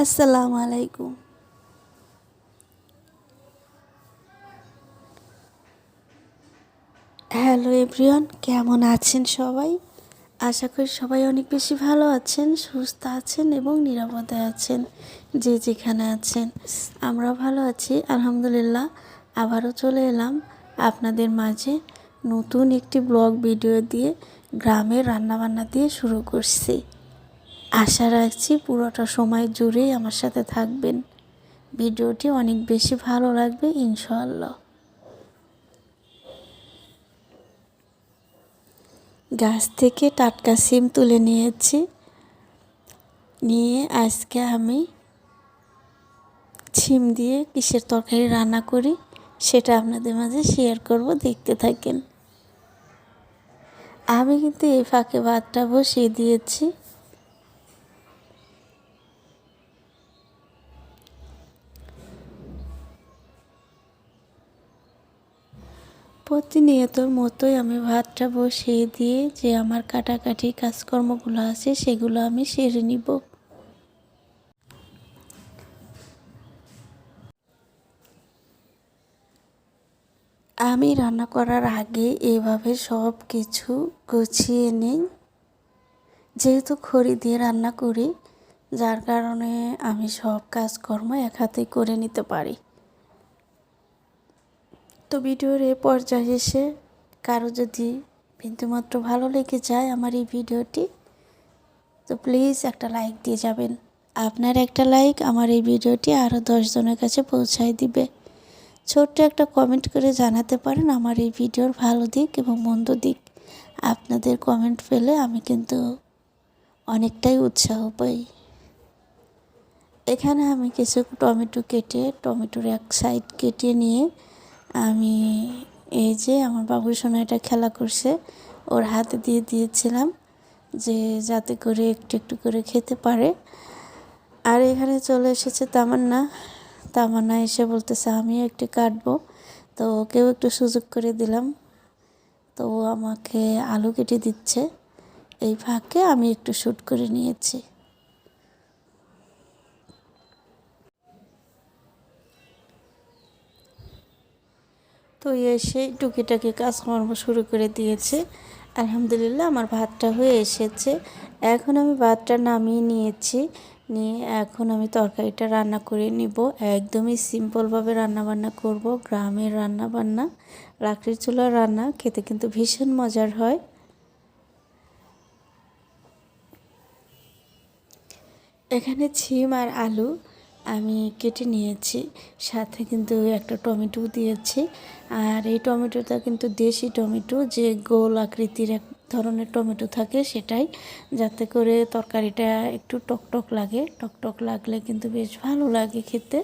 আসসালামু আলাইকুম। Hello everyone, কেমন আছেন সবাই? আশা করি সবাই অনেক বেশি ভালো আছেন, সুস্থ আছেন এবং নিরাপদে আছেন। যে যেখানে আছেন, আমরা ভালো আছি আলহামদুলিল্লাহ। আবারও চলে এলাম আপনাদের মাঝে নতুন একটি ব্লগ ভিডিও দিয়ে। গ্রামের রান্নাবান্না দিয়ে শুরু করছি। আশা রাখছি পুরোটা সময় জুড়েই আমার সাথে থাকবেন। ভিডিওটি অনেক বেশি ভালো লাগবে ইনশাআল্লাহ। গাছ থেকে টাটকা সিম তুলে নিয়েছি। নিয়ে আজকে আমি সিম দিয়ে কিসের তরকারি রান্না করি সেটা আপনাদের মাঝে শেয়ার করব, দেখতে থাকেন। আমি কিন্তু এই ফাঁকে ভাতটা বসিয়ে দিয়েছি। প্রতিনিয়তর মতোই আমি ভাতটা বসিয়ে দিয়ে যে আমার কাটাকাটি কাজকর্মগুলো আছে সেগুলো আমি সেরে নিব। আমি রান্না করার আগে এভাবে সব কিছু গুছিয়ে নিই। যেহেতু খড়ি দিয়ে রান্না করি, যার কারণে আমি সব কাজকর্ম এক হাতেই করে নিতে পারি। তো ভিডিওর এই পর্যায়ে এসে কারো যদি বিন্দুমাত্র ভালো লেগে যায় আমার এই ভিডিওটি, তো প্লিজ একটা লাইক দিয়ে যাবেন। আপনার একটা লাইক আমার এই ভিডিওটি আরও 10 জনের কাছে পৌঁছায় দিবে। ছোট্ট একটা কমেন্ট করে জানাতে পারেন আমার এই ভিডিওর ভালো দিক এবং মন্দ দিক। আপনাদের কমেন্ট পেলে আমি কিন্তু অনেকটাই উৎসাহ পাই। এখানে আমি কিছু টমেটো কেটে টমেটোর এক সাইড কেটে নিয়ে আমি এই যে আমার বাবুর সোনাটা খেলা করছে, ওর হাতে দিয়ে দিয়েছিলাম যে যাতে করে একটু একটু করে খেতে পারে। আর এখানে চলে এসেছে তামান্না। তামান্না এসে বলতেছে আমিও একটু কাটবো, তো ওকেও একটু সুযোগ করে দিলাম। তো ও আমাকে আলু কেটে দিচ্ছে, এই ফাঁকে আমি একটু শ্যুট করে নিয়েছি। তো এসে টুকিটাকি কাজকর্ম শুরু করে দিয়েছে। আলহামদুলিল্লাহ আমার ভাতটা হয়ে এসেছে। এখন আমি ভাতটা নামিয়ে নিয়েছি। নিয়ে এখন আমি তরকারিটা রান্না করে নিব। একদমই সিম্পলভাবে রান্নাবান্না করব। গ্রামের রান্নাবান্না, লাকড়ির চুলার রান্না খেতে কিন্তু ভীষণ মজার হয়। এখানে সিম আর আলু আমি কেটে নিয়েছি, সাথে কিন্তু একটা টমেটো দিয়েছি। আর এই টমেটোটা কিন্তু দেশি টমেটো, যে গোল আকৃতির এক ধরনের টমেটো থাকে সেটাই, যাতে করে তরকারিটা একটু টকটক লাগে। টকটক লাগলে কিন্তু বেশ ভালো লাগে খেতে।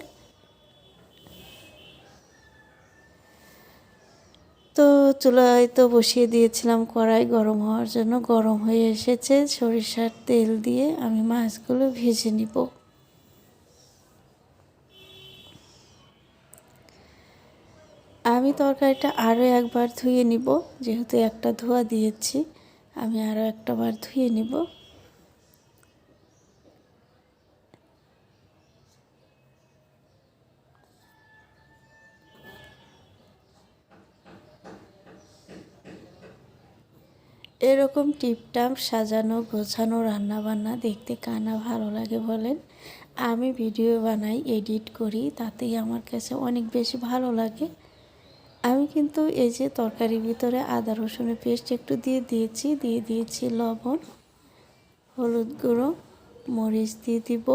তো চুলায় তো বসিয়ে দিয়েছিলাম কড়াই গরম হওয়ার জন্য। গরম হয়ে এসেছে, সরিষার তেল দিয়ে আমি মাছগুলো ভেজে নিব। আমি তরকারিটা আরও একবার ধুয়ে নিব, যেহেতু একটা ধোয়া দিয়েছি আমি আরও একটা বার ধুয়ে নিব। এরকম টিপটাপ সাজানো গোছানো রান্নাবান্না দেখতে কানা ভালো লাগে বলেন? আমি ভিডিও বানাই, এডিট করি, তাতেই আমার কাছে অনেক বেশি ভালো লাগে। আমি কিন্তু এই যে তরকারির ভিতরে আদা রসুনের পেস্ট একটু দিয়ে দিয়েছি লবণ, হলুদ গুঁড়ো, মরিচ দিয়ে দিব।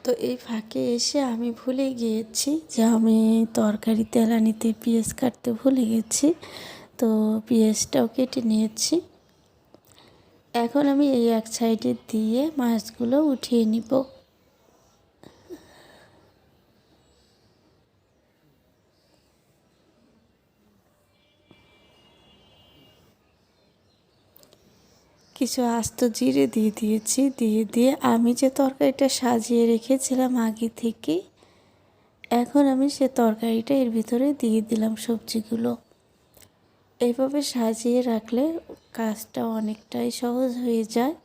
তো এই ফাঁকে এসে আমি ভুলে গিয়েছি যে আমি তরকারি তেলানিতে পেঁয়াজ কাটতে ভুলে গেছি। তো পেঁয়াজটাও কেটে নিয়েছি। এখন আমি এই এক সাইডে দিয়ে মাছগুলো উঠিয়ে নিব। কিছু আস্ত জিরে দিয়ে দিয়েছি। দিয়ে আমি যে তরকারিটা সাজিয়ে রেখেছিলাম আগে থেকে, এখন আমি সে তরকারিটা এর ভিতরে দিয়ে দিলাম সবজিগুলো। এইভাবে সাজিয়ে রাখলে কাজটা অনেকটাই সহজ হয়ে যায়।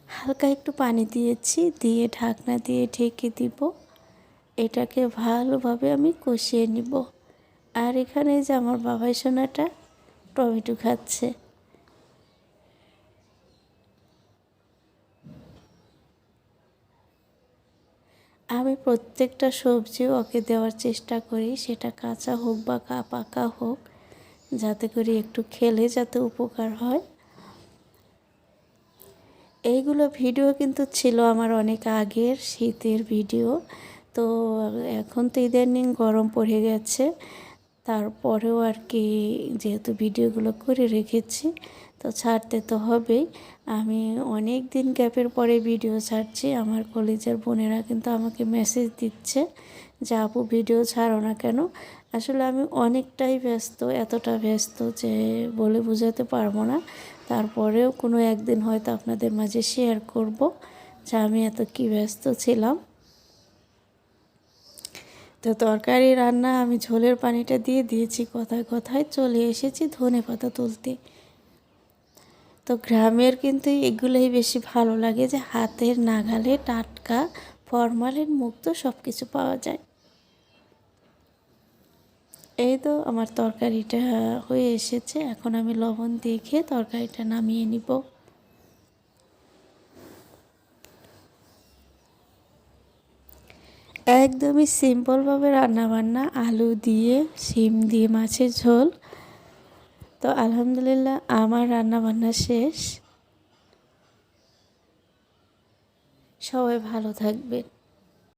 হালকা একটু পানি দিয়েছি, দিয়ে ঢাকনা দিয়ে ঢেকে দিব। এটাকে ভালোভাবে আমি কষিয়ে নিব। আর এখানে যে আমার বাবাই সোনাটা টমেটো খাচ্ছে। আমি প্রত্যেকটা সবজি ওকে দেওয়ার চেষ্টা করি, সেটা কাঁচা হোক বা পাকা হোক, যাতে করে একটু খেলে যাতে উপকার হয়। এইগুলো ভিডিও কিন্তু ছিল আমার অনেক আগের শীতের ভিডিও। তো এখন তো ইদানিং গরম পড়ে গেছে, তারপরেও আর কি যেহেতু ভিডিওগুলো করে রেখেছি তো ছাড়তে তো হবেই। আমি অনেক দিন গ্যাপের পরে ভিডিও ছাড়ছি। আমার কলেজের বোনেরা কিন্তু আমাকে মেসেজ দিচ্ছে যে আপু ভিডিও ছাড়ো না কেন। আসলে আমি অনেকটাই ব্যস্ত, এতটা ব্যস্ত যে বলে বোঝাতে পারবো না। তারপরেও কোনো একদিন হয়তো আপনাদের মাঝে শেয়ার করব যে আমি এত কি ব্যস্ত ছিলাম। তো তরকারি রান্না আমি ঝোলের পানিটা দিয়ে দিয়েছি, কথায় কথায় চলে এসেছি ধনেপাতা তুলতে। তো গ্রামের কিন্তু এগুলোই বেশি ভালো লাগে যে হাতের নাগালে টাটকা ফরমালিন মুক্ত সব কিছু পাওয়া যায়। এই তো আমার তরকারিটা হয়ে এসেছে, এখন আমি লবণ দেখে তরকারিটা নামিয়ে নিব। একদমই সিম্পলভাবে রান্নাবান্না, আলু দিয়ে শিম দিয়ে মাছের ঝোল। তো আলহামদুলিল্লাহ আমার রান্নাবান্না শেষ। সবাই ভালো থাকবেন।